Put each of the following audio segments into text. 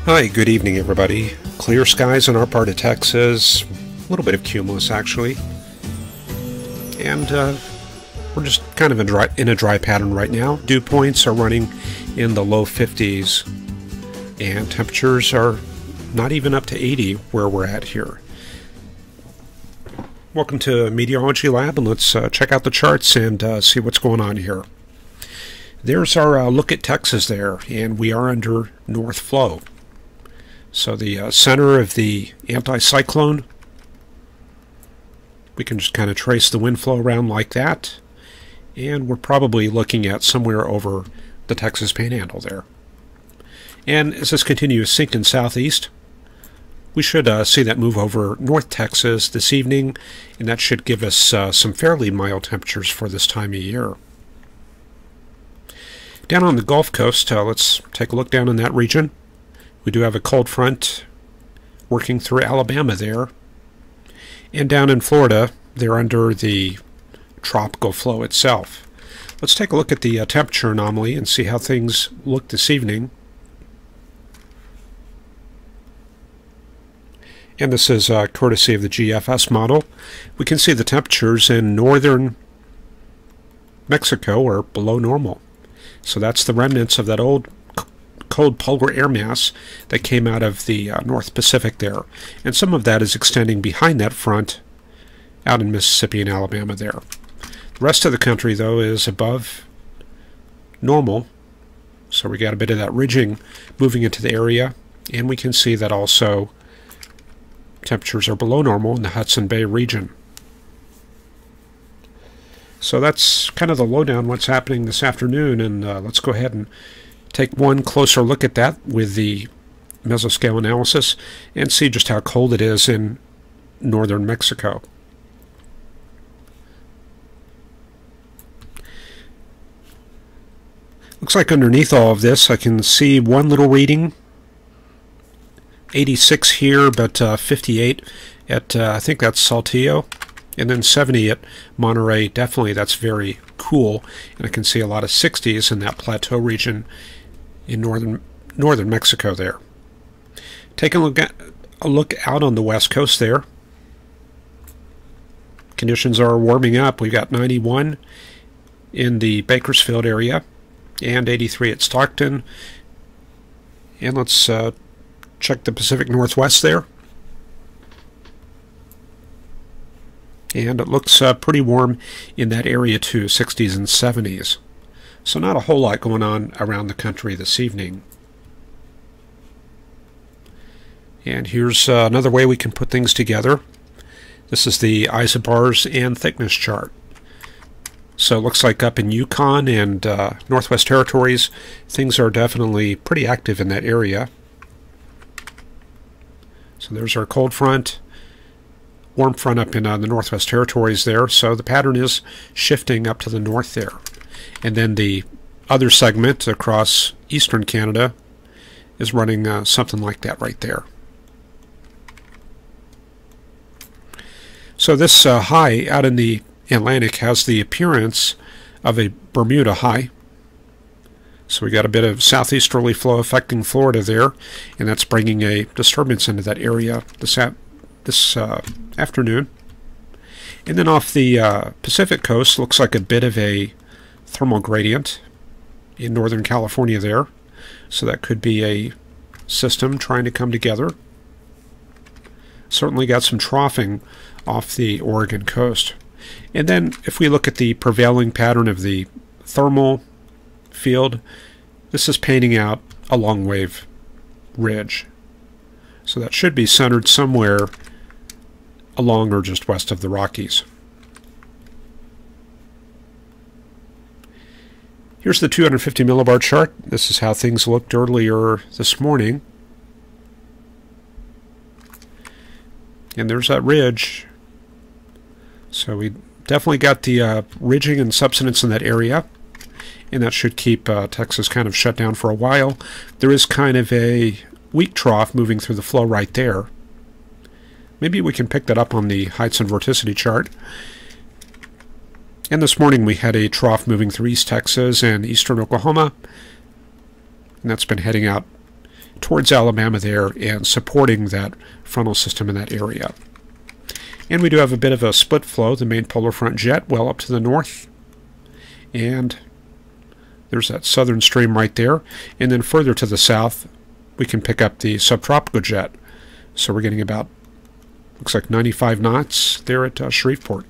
Hi, good evening everybody. Clear skies in our part of Texas, a little bit of cumulus actually, and we're just kind of in a dry pattern right now. Dew points are running in the low 50s, and temperatures are not even up to 80 where we're at here. Welcome to Meteorology Lab, and let's check out the charts and see what's going on here. There's our look at Texas there, and we are under north flow. So the center of the anticyclone, we can just kind of trace the wind flow around like that, and we're probably looking at somewhere over the Texas Panhandle there. And as this continues sinking southeast, we should see that move over North Texas this evening, and that should give us some fairly mild temperatures for this time of year. Down on the Gulf Coast, let's take a look down in that region. We do have a cold front working through Alabama there. And down in Florida, they're under the tropical flow itself. Let's take a look at the temperature anomaly and see how things look this evening. And this is courtesy of the GFS model. We can see the temperatures in northern Mexico are below normal. So that's the remnants of that old cold polar air mass that came out of the North Pacific there. And some of that is extending behind that front out in Mississippi and Alabama there. The rest of the country, though, is above normal. So we got a bit of that ridging moving into the area. And we can see that also temperatures are below normal in the Hudson Bay region. So that's kind of the lowdown what's happening this afternoon, and let's go ahead and take one closer look at that with the mesoscale analysis and see just how cold it is in northern Mexico. Looks like underneath all of this I can see one little reading, 86 here, but 58 at I think that's Saltillo, and then 70 at Monterey. Definitely that's very cool, and I can see a lot of 60s in that plateau region in northern Mexico there. Taking a look out on the west coast there. Conditions are warming up. We've got 91 in the Bakersfield area and 83 at Stockton. And let's check the Pacific Northwest there. And it looks pretty warm in that area too, 60s and 70s. So not a whole lot going on around the country this evening. And here's another way we can put things together. This is the isobars and thickness chart. So it looks like up in Yukon and Northwest Territories, things are definitely pretty active in that area. So there's our cold front, warm front up in the Northwest Territories there. So the pattern is shifting up to the north there. And then the other segment across eastern Canada is running something like that right there. So this high out in the Atlantic has the appearance of a Bermuda high. So we got a bit of southeasterly flow affecting Florida there, and that's bringing a disturbance into that area this afternoon. And then off the Pacific coast, looks like a bit of a thermal gradient in Northern California there. So that could be a system trying to come together. Certainly got some troughing off the Oregon coast. And then if we look at the prevailing pattern of the thermal field, this is painting out a long wave ridge. So that should be centered somewhere along or just west of the Rockies. Here's the 250 millibar chart. This is how things looked earlier this morning. And there's that ridge. So we definitely got the ridging and subsidence in that area. And that should keep Texas kind of shut down for a while. There is kind of a weak trough moving through the flow right there. Maybe we can pick that up on the heights and vorticity chart. And this morning we had a trough moving through East Texas and eastern Oklahoma. And that's been heading out towards Alabama there and supporting that frontal system in that area. And we do have a bit of a split flow, the main polar front jet well up to the north, and there's that southern stream right there. And then further to the south, we can pick up the subtropical jet. So we're getting about, looks like 95 knots there at Shreveport.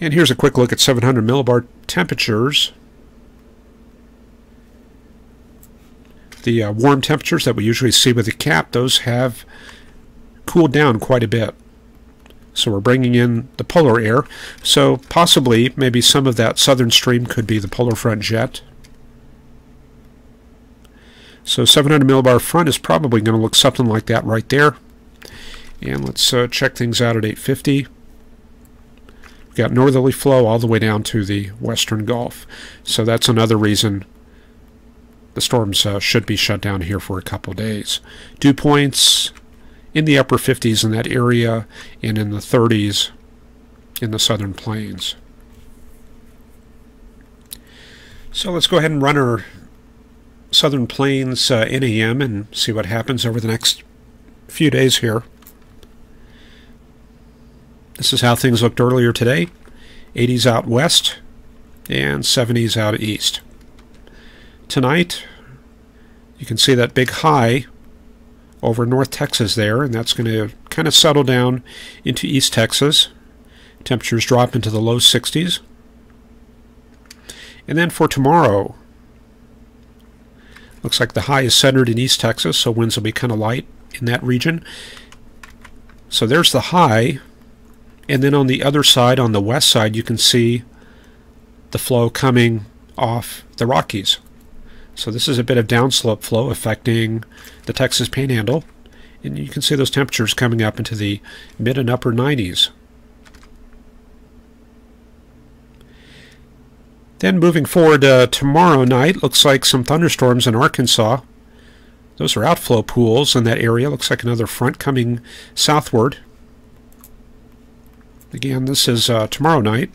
And here's a quick look at 700 millibar temperatures. The warm temperatures that we usually see with the cap, those have cooled down quite a bit. So we're bringing in the polar air. So possibly, maybe some of that southern stream could be the polar front jet. So 700 millibar front is probably going to look something like that right there. And let's check things out at 850. We've got northerly flow all the way down to the western Gulf. So that's another reason the storms should be shut down here for a couple days. Dew points in the upper 50s in that area and in the 30s in the southern plains. So let's go ahead and run our southern plains NAM and see what happens over the next few days here. This is how things looked earlier today. 80s out west and 70s out east. Tonight, you can see that big high over North Texas there, and that's going to kind of settle down into East Texas. Temperatures drop into the low 60s. And then for tomorrow, looks like the high is centered in East Texas, so winds will be kind of light in that region. So there's the high. And then on the other side, on the west side, you can see the flow coming off the Rockies. So this is a bit of downslope flow affecting the Texas Panhandle. And you can see those temperatures coming up into the mid and upper 90s. Then moving forward tomorrow night, looks like some thunderstorms in Arkansas. Those are outflow pools in that area. Looks like another front coming southward. Again, this is tomorrow night.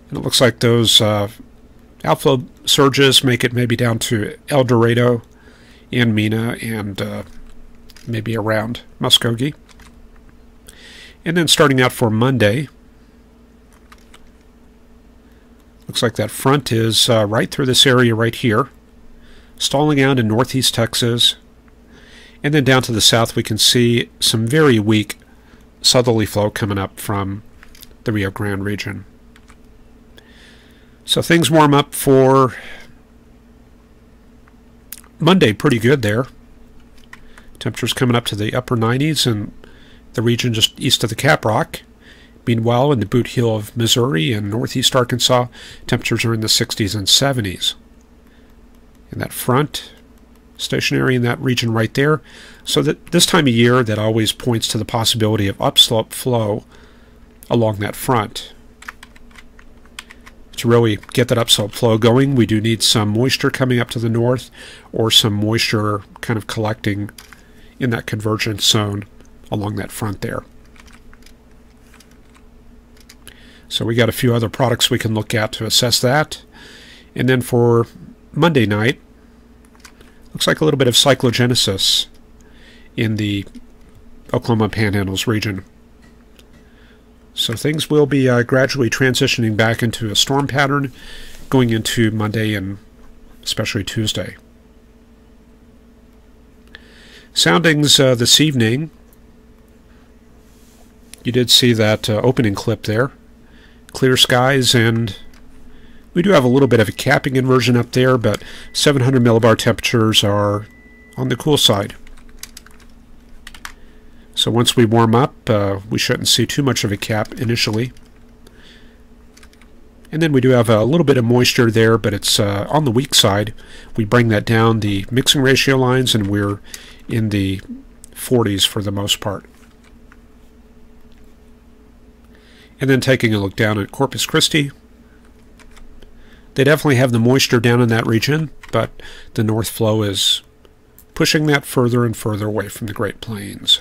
And it looks like those outflow surges make it maybe down to El Dorado and Mena and maybe around Muskogee. And then starting out for Monday, looks like that front is right through this area right here, stalling out in northeast Texas. And then down to the south we can see some very weak southerly flow coming up from the Rio Grande region. So things warm up for Monday pretty good there. Temperatures coming up to the upper 90s in the region just east of the Caprock. Meanwhile, in the Boot Heel of Missouri and northeast Arkansas, temperatures are in the 60s and 70s. And that front, stationary in that region right there. So that this time of year, that always points to the possibility of upslope flow along that front. To really get that upslope flow going, we do need some moisture coming up to the north or some moisture kind of collecting in that convergence zone along that front there. So we got a few other products we can look at to assess that. And then for Monday night, looks like a little bit of cyclogenesis in the Oklahoma Panhandles region. So things will be gradually transitioning back into a storm pattern going into Monday and especially Tuesday. Soundings this evening. You did see that opening clip there. Clear skies, and we do have a little bit of a capping inversion up there, but 700 millibar temperatures are on the cool side. So once we warm up, we shouldn't see too much of a cap initially. And then we do have a little bit of moisture there, but it's on the weak side. We bring that down the mixing ratio lines, and we're in the 40s for the most part. And then taking a look down at Corpus Christi. They definitely have the moisture down in that region, but the north flow is pushing that further and further away from the Great Plains.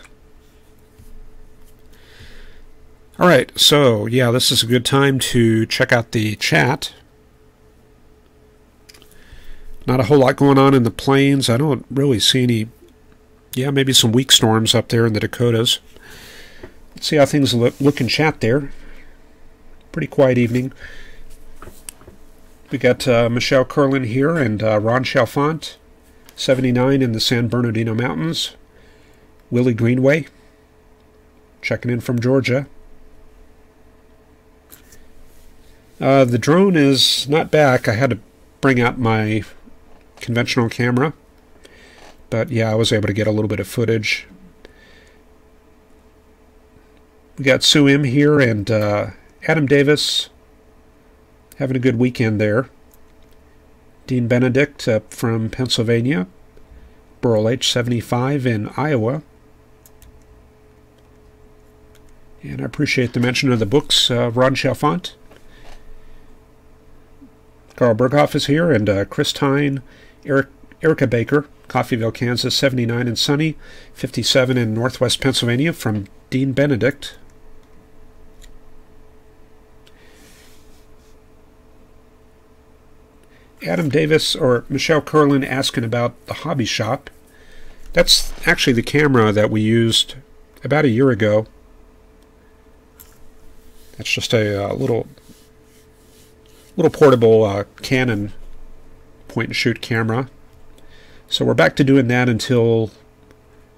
All right, so yeah, this is a good time to check out the chat. Not a whole lot going on in the plains. I don't really see any, yeah, maybe some weak storms up there in the Dakotas. Let's see how things look in chat there. Pretty quiet evening. We got Michelle Curlin here and Ron Chalfant, 79 in the San Bernardino Mountains. Willie Greenway, checking in from Georgia. The drone is not back. I had to bring out my conventional camera, but yeah, I was able to get a little bit of footage. We got Sue M here and Adam Davis having a good weekend there. Dean Benedict up from Pennsylvania. Burl H 75 in Iowa. And I appreciate the mention of the books, Ron Chalfant. Carl Berghoff is here, and Chris Tyne, Erica Baker, Coffeyville, Kansas, 79 and sunny, 57 in northwest Pennsylvania from Dean Benedict. Adam Davis or Michelle Curlin asking about the hobby shop. That's actually the camera that we used about a year ago. That's just a little portable Canon point-and-shoot camera. So we're back to doing that until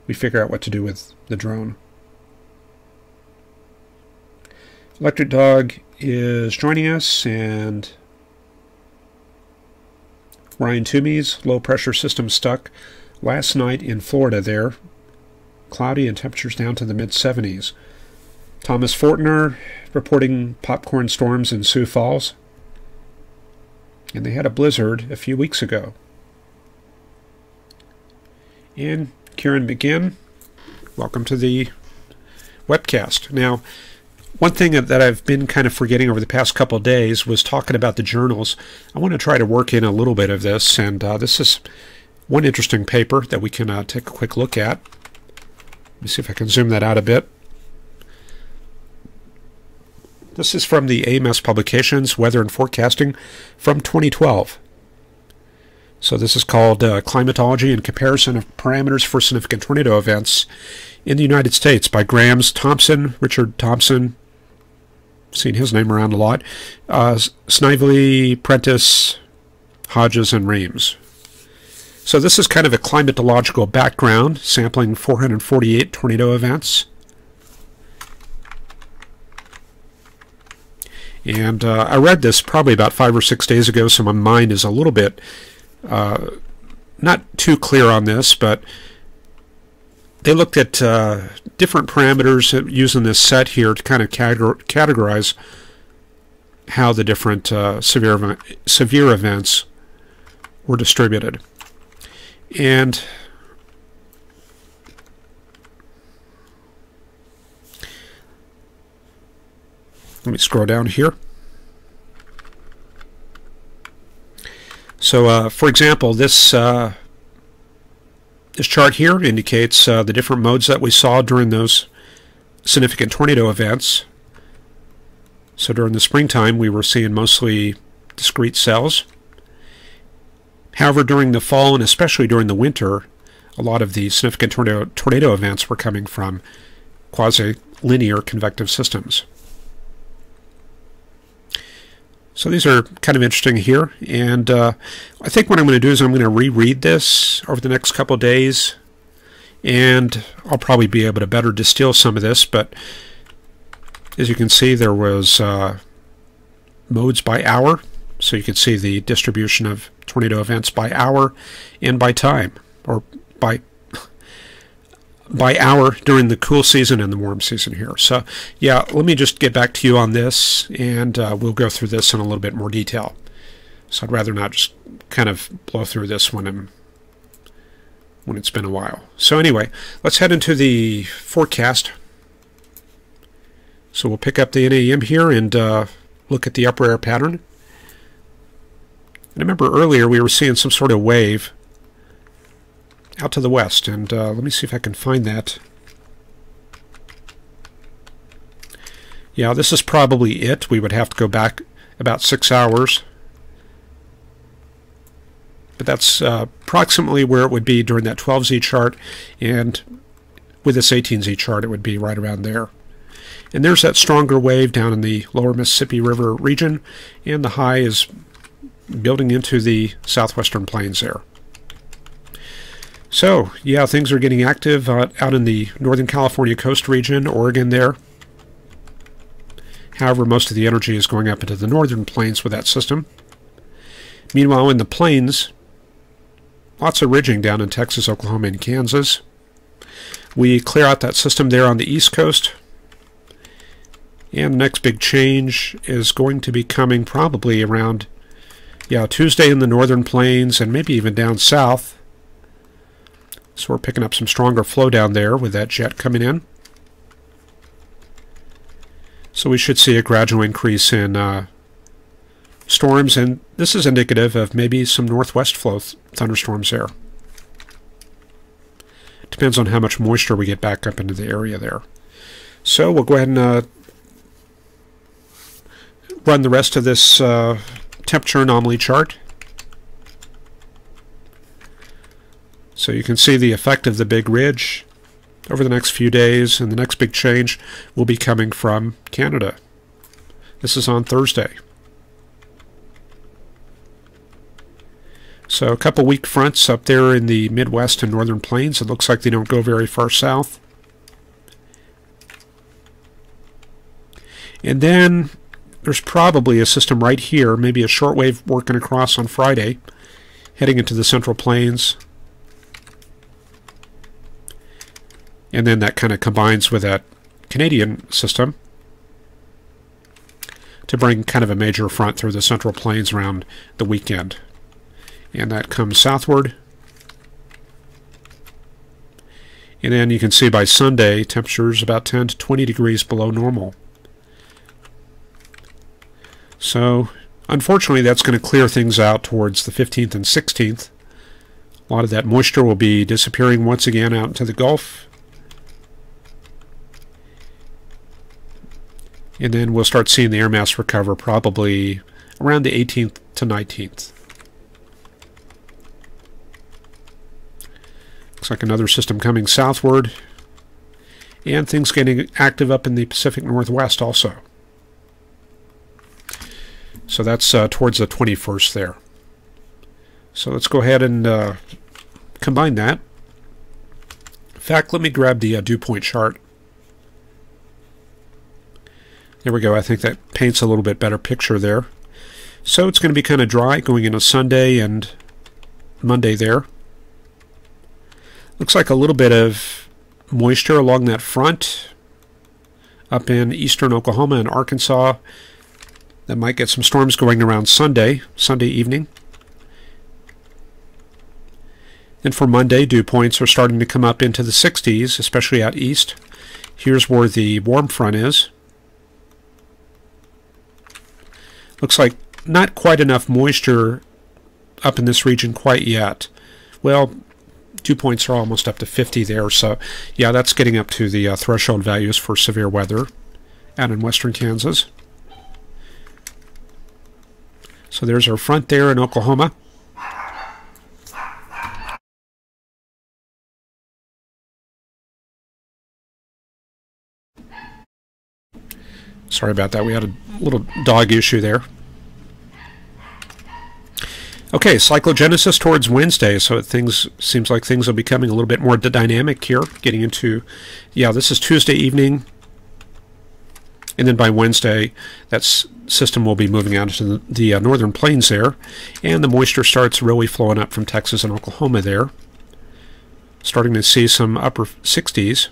we figure out what to do with the drone. Electric Dog is joining us, and Ryan Toomey's low-pressure system stuck last night in Florida there. Cloudy and temperatures down to the mid-70s. Thomas Fortner reporting popcorn storms in Sioux Falls. And they had a blizzard a few weeks ago. And Kieran McGinn, welcome to the webcast. Now, one thing that I've been kind of forgetting over the past couple of days was talking about the journals. I want to try to work in a little bit of this, and this is one interesting paper that we can take a quick look at. Let me see if I can zoom that out a bit. This is from the AMS Publications, Weather and Forecasting from 2012. So this is called Climatology and Comparison of Parameters for Significant Tornado Events in the United States by Grams Thompson, Richard Thompson, seen his name around a lot, Snively, Prentice, Hodges, and Reams. So this is kind of a climatological background, sampling 448 tornado events. And I read this probably about 5 or 6 days ago, so my mind is a little bit not too clear on this, but they looked at different parameters using this set here to kind of categorize how the different severe events were distributed. And let me scroll down here. So, for example, this chart here indicates the different modes that we saw during those significant tornado events. So during the springtime, we were seeing mostly discrete cells. However, during the fall and especially during the winter, a lot of the significant tornado events were coming from quasi-linear convective systems. So these are kind of interesting here, and I think what I'm going to do is I'm going to reread this over the next couple of days, and I'll probably be able to better distill some of this, but as you can see, there was modes by hour, so you can see the distribution of tornado events by hour and by time, or by hour during the cool season and the warm season here. So yeah, let me just get back to you on this, and we'll go through this in a little bit more detail. So I'd rather not just kind of blow through this when it's been a while. So anyway, let's head into the forecast. So we'll pick up the NAEM here and look at the upper air pattern. And I remember earlier we were seeing some sort of wave out to the west, and let me see if I can find that. Yeah, this is probably it. We would have to go back about 6 hours. but that's approximately where it would be during that 12Z chart, and with this 18Z chart it would be right around there. And there's that stronger wave down in the lower Mississippi River region, and the high is building into the southwestern plains there. So, yeah, things are getting active out in the Northern California coast region, Oregon there. However, most of the energy is going up into the northern plains with that system. Meanwhile, in the plains, lots of ridging down in Texas, Oklahoma, and Kansas. We clear out that system there on the east coast. And the next big change is going to be coming probably around, Tuesday in the northern plains and maybe even down south. So we're picking up some stronger flow down there with that jet coming in. So we should see a gradual increase in storms, and this is indicative of maybe some northwest flow thunderstorms there. Depends on how much moisture we get back up into the area there. So we'll go ahead and run the rest of this temperature anomaly chart. So you can see the effect of the big ridge over the next few days, and the next big change will be coming from Canada. This is on Thursday. So a couple weak fronts up there in the Midwest and Northern Plains. It looks like they don't go very far south. And then there's probably a system right here, maybe a shortwave working across on Friday, heading into the Central Plains. And then that kind of combines with that Canadian system to bring kind of a major front through the Central Plains around the weekend. And that comes southward. And then you can see by Sunday, temperatures about 10 to 20 degrees below normal. So, unfortunately, that's going to clear things out towards the 15th and 16th. A lot of that moisture will be disappearing once again out into the Gulf. And then we'll start seeing the air mass recover probably around the 18th to 19th. Looks like another system coming southward. And things getting active up in the Pacific Northwest also. So that's towards the 21st there. So let's go ahead and combine that. In fact, let me grab the dew point chart. There we go. I think that paints a little bit better picture there. So it's going to be kind of dry going into Sunday and Monday there. Looks like a little bit of moisture along that front up in eastern Oklahoma and Arkansas. That might get some storms going around Sunday evening. And for Monday, dew points are starting to come up into the 60s, especially out east. Here's where the warm front is. Looks like not quite enough moisture up in this region quite yet. Well, dew points are almost up to 50 there, so yeah, that's getting up to the threshold values for severe weather out in western Kansas. So there's our front there in Oklahoma. Sorry about that. We had a little dog issue there. Okay, cyclogenesis towards Wednesday. So seems like things are becoming a little bit more dynamic here. Getting into, this is Tuesday evening. And then by Wednesday, that system will be moving out into the northern plains there. And the moisture starts really flowing up from Texas and Oklahoma there. Starting to see some upper 60s.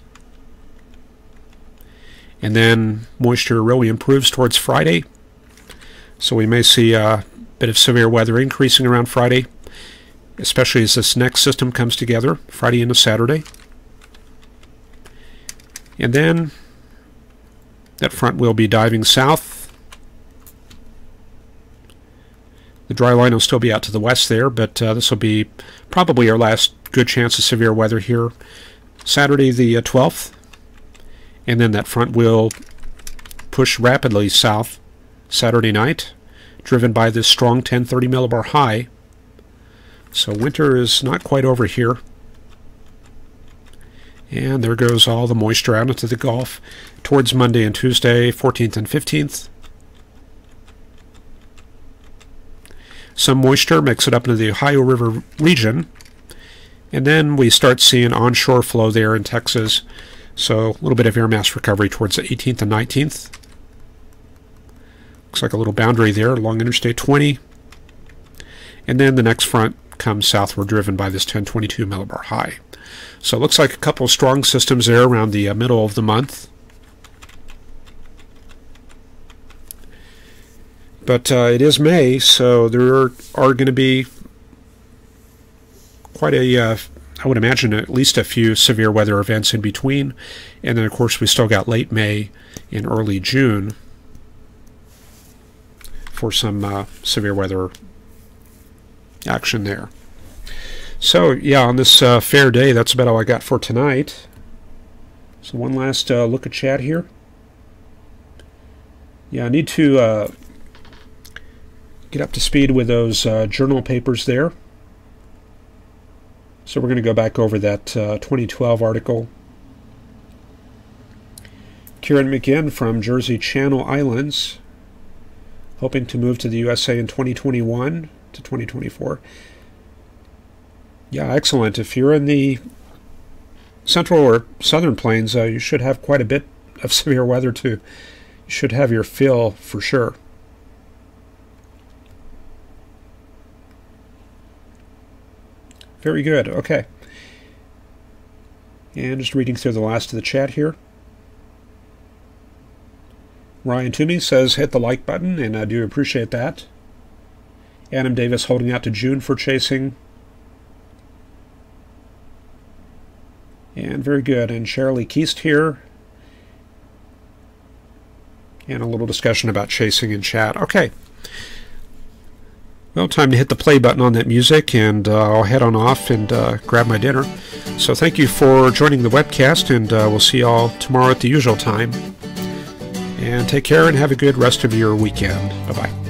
And then moisture really improves towards Friday. So we may see a bit of severe weather increasing around Friday, especially as this next system comes together, Friday into Saturday. And then that front will be diving south. The dry line will still be out to the west there, but this will be probably our last good chance of severe weather here. Saturday the 12th. And then that front will push rapidly south Saturday night, driven by this strong 1030 millibar high, So winter is not quite over here. And there goes all the moisture out into the Gulf towards Monday and Tuesday, 14th and 15th. Some moisture makes it up into the Ohio River region. And then we start seeing onshore flow there in Texas. So a little bit of air mass recovery towards the 18th and 19th. Looks like a little boundary there along Interstate 20. And then the next front comes southward, driven by this 1022 millibar high. So it looks like a couple of strong systems there around the middle of the month. But it is May, so there are going to be quite a, I would imagine, at least a few severe weather events in between. And then, of course, we still got late May and early June for some severe weather action there. So, yeah, on this fair day, that's about all I got for tonight. So one last look at chat here. Yeah, I need to get up to speed with those journal papers there. So we're going to go back over that 2012 article. Kieran McGinn from Jersey Channel Islands, hoping to move to the USA in 2021 to 2024. Yeah, excellent. If you're in the central or southern plains, you should have quite a bit of severe weather too. You should have your fill for sure. Very good. Okay. And just reading through the last of the chat here. Ryan Toomey says hit the like button, and I do appreciate that. Adam Davis holding out to June for chasing. And very good. And Shirley Keast here. And a little discussion about chasing in chat. Okay. Well, time to hit the play button on that music, and I'll head on off and grab my dinner. So thank you for joining the webcast, and we'll see you all tomorrow at the usual time. And take care and have a good rest of your weekend. Bye-bye.